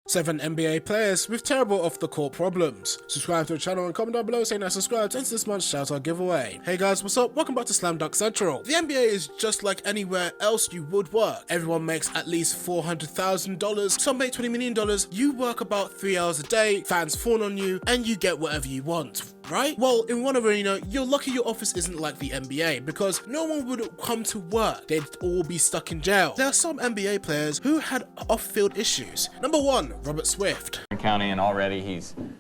7 NBA players with terrible off-the-court problems. Subscribe to the channel and comment down below saying that subscribe to enter this month's shoutout giveaway. Hey guys, what's up? Welcome back to Slam Dunk Central. The NBA is just like anywhere else you would work. Everyone makes at least $400,000, some make $20 million, you work about 3 hours a day, fans fawn on you, and you get whatever you want. Right? Well, in one arena, you're lucky your office isn't like the NBA because no one would come to work. They'd all be stuck in jail. There are some NBA players who had off-field issues. Number 1, Robert Swift. County, and already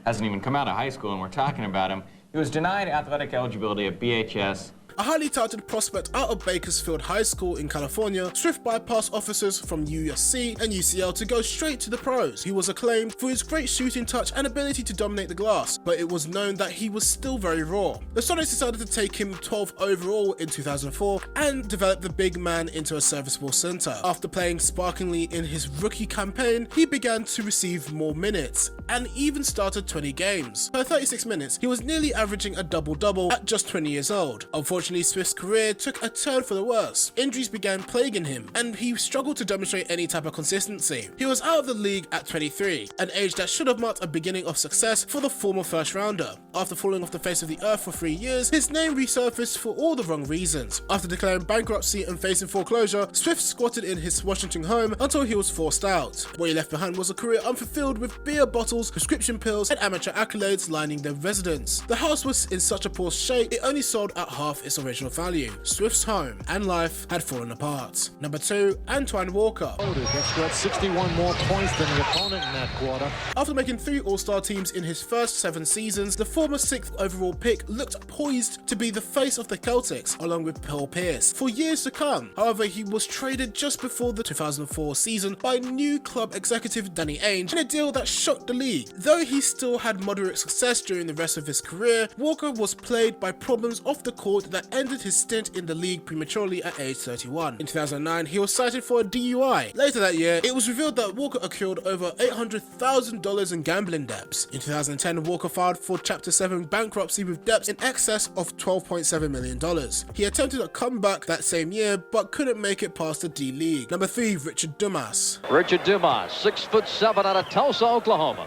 hasn't even come out of high school, and we're talking about him. He was denied athletic eligibility at BHS. A highly touted prospect out of Bakersfield High School in California, Swift bypassed officers from USC and UCL to go straight to the pros. He was acclaimed for his great shooting touch and ability to dominate the glass, but it was known that he was still very raw. The Sonics decided to take him 12th overall in 2004 and develop the big man into a serviceable center. After playing sparkingly in his rookie campaign, he began to receive more minutes and even started 20 games. Per 36 minutes, he was nearly averaging a double-double at just 20 years old. Unfortunately, Swift's career took a turn for the worse. Injuries began plaguing him, and he struggled to demonstrate any type of consistency. He was out of the league at 23, an age that should have marked a beginning of success for the former first rounder. After falling off the face of the earth for 3 years, his name resurfaced for all the wrong reasons. After declaring bankruptcy and facing foreclosure, Swift squatted in his Washington home until he was forced out. What he left behind was a career unfulfilled with beer bottles, prescription pills, and amateur accolades lining their residence. The house was in such a poor shape, it only sold at half its original value. Swift's home and life had fallen apart. Number 2, Antoine Walker. He scored 61 more points than the opponent in that quarter. After making 3 All-Star teams in his first 7 seasons, the former 6th overall pick looked poised to be the face of the Celtics along with Paul Pierce for years to come. However, he was traded just before the 2004 season by new club executive Danny Ainge in a deal that shocked the league. Though he still had moderate success during the rest of his career, Walker was plagued by problems off the court that ended his stint in the league prematurely at age 31. In 2009, he was cited for a DUI. Later that year, it was revealed that Walker accrued over $800,000 in gambling debts. In 2010, Walker filed for Chapter 7 bankruptcy with debts in excess of $12.7 million. He attempted a comeback that same year, but couldn't make it past the D-League. Number 3, Richard Dumas. Richard Dumas, 6'7" out of Tulsa, Oklahoma.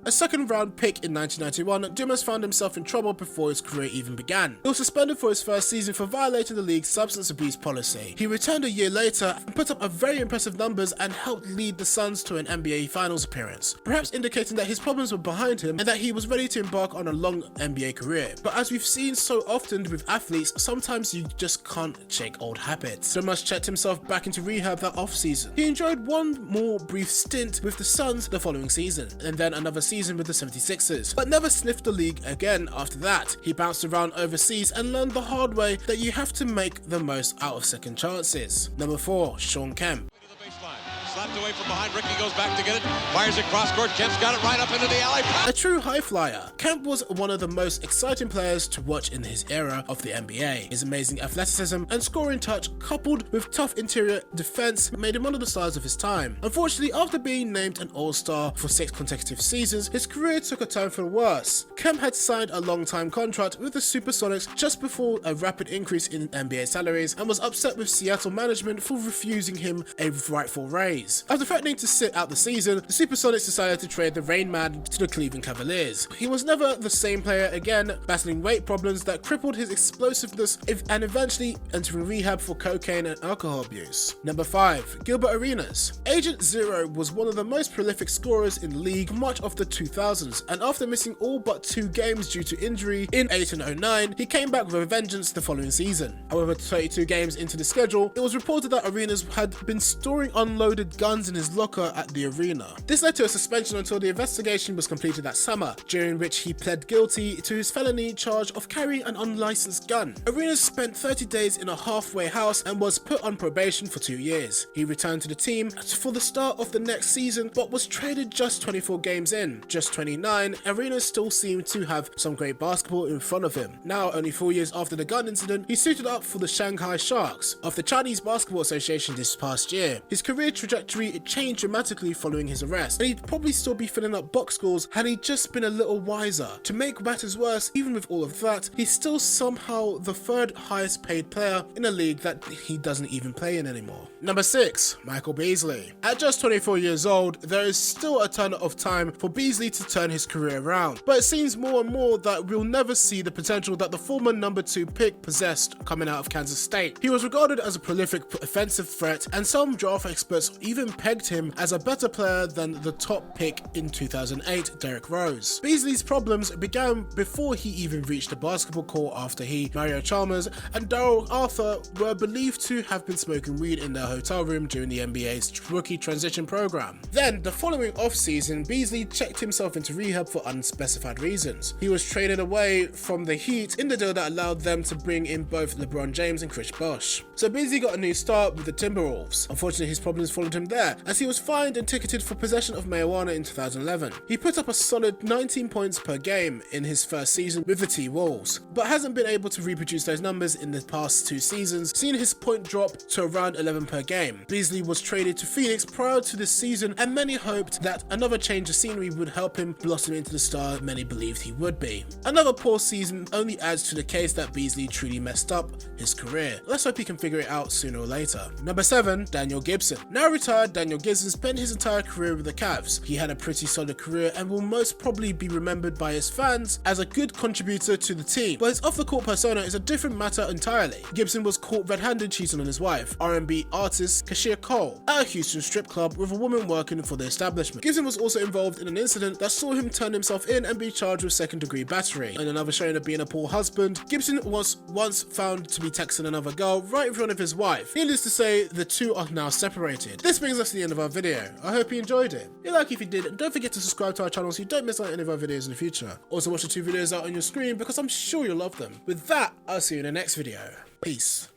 A second-round pick in 1991, Dumas found himself in trouble before his career even began. He was suspended for his first season for violating the league's substance abuse policy. He returned a year later and put up a very impressive numbers and helped lead the Suns to an NBA Finals appearance, perhaps indicating that his problems were behind him and that he was ready to embark on a long NBA career. But as we've seen so often with athletes, sometimes you just can't shake old habits. Dumas checked himself back into rehab that offseason. He enjoyed one more brief stint with the Suns the following season, and then another season with the 76ers, but never sniffed the league again after that. He bounced around overseas and learned the hard way that you have to make the most out of second chances. Number 4, Shawn Kemp. Slapped away from behind, Ricky goes back to get it, fires it cross court, Kemp's got it right up into the alley. A true high flyer, Kemp was one of the most exciting players to watch in his era of the NBA. His amazing athleticism and scoring touch, coupled with tough interior defense, made him one of the stars of his time. Unfortunately, after being named an All-Star for 6 consecutive seasons, his career took a turn for the worse. Kemp had signed a long-time contract with the Supersonics just before a rapid increase in NBA salaries and was upset with Seattle management for refusing him a rightful raise. After threatening to sit out the season, the Supersonics decided to trade the Rain Man to the Cleveland Cavaliers. He was never the same player again, battling weight problems that crippled his explosiveness and eventually entering rehab for cocaine and alcohol abuse. Number 5, Gilbert Arenas. Agent Zero was one of the most prolific scorers in the league for much of the 2000s, and after missing all but 2 games due to injury in 8 and 09, he came back with a vengeance the following season. However, 32 games into the schedule, it was reported that Arenas had been storing unloaded guns in his locker at the arena. This led to a suspension until the investigation was completed that summer, during which he pled guilty to his felony charge of carrying an unlicensed gun. Arenas spent 30 days in a halfway house and was put on probation for 2 years. He returned to the team for the start of the next season, but was traded just 24 games in. Just 29, Arenas still seemed to have some great basketball in front of him. Now, only 4 years after the gun incident, he suited up for the Shanghai Sharks of the Chinese Basketball Association this past year. His career trajectory trajectory changed dramatically following his arrest, and he'd probably still be filling up box scores had he just been a little wiser. To make matters worse, even with all of that, he's still somehow the third highest paid player in a league that he doesn't even play in anymore. Number 6, Michael Beasley. At just 24 years old, there is still a ton of time for Beasley to turn his career around, but it seems more and more that we'll never see the potential that the former number 2 pick possessed coming out of Kansas State. He was regarded as a prolific offensive threat, and some draft experts even pegged him as a better player than the top pick in 2008, Derrick Rose. Beasley's problems began before he even reached the basketball court after he, Mario Chalmers, and Darrell Arthur were believed to have been smoking weed in their hotel room during the NBA's rookie transition program. Then, the following offseason, Beasley checked himself into rehab for unspecified reasons. He was traded away from the Heat in the deal that allowed them to bring in both LeBron James and Chris Bosh. So Beasley got a new start with the Timberwolves. Unfortunately, his problems followed him there, as he was fined and ticketed for possession of marijuana in 2011. He put up a solid 19 points per game in his first season with the T-Wolves, but hasn't been able to reproduce those numbers in the past 2 seasons, seeing his point drop to around 11 per game. Beasley was traded to Phoenix prior to this season, and many hoped that another change of scenery would help him blossom into the star many believed he would be. Another poor season only adds to the case that Beasley truly messed up his career. Let's hope he can figure it out sooner or later. Number 7, Daniel Gibson. Now retired, Daniel Gibson spent his entire career with the Cavs. He had a pretty solid career and will most probably be remembered by his fans as a good contributor to the team, but his off-the-court persona is a different matter entirely. Gibson was caught red-handed cheating on his wife, R&B artist Kashia Cole, at a Houston strip club with a woman working for the establishment. Gibson was also involved in an incident that saw him turn himself in and be charged with second-degree battery. In another showing of being a poor husband, Gibson was once found to be texting another girl right in front of his wife. Needless to say, the two are now separated. This brings us to the end of our video. I hope you enjoyed it. Hit like if you did, and don't forget to subscribe to our channel so you don't miss out any of our videos in the future. Also watch the 2 videos out on your screen because I'm sure you'll love them. With that, I'll see you in the next video. Peace.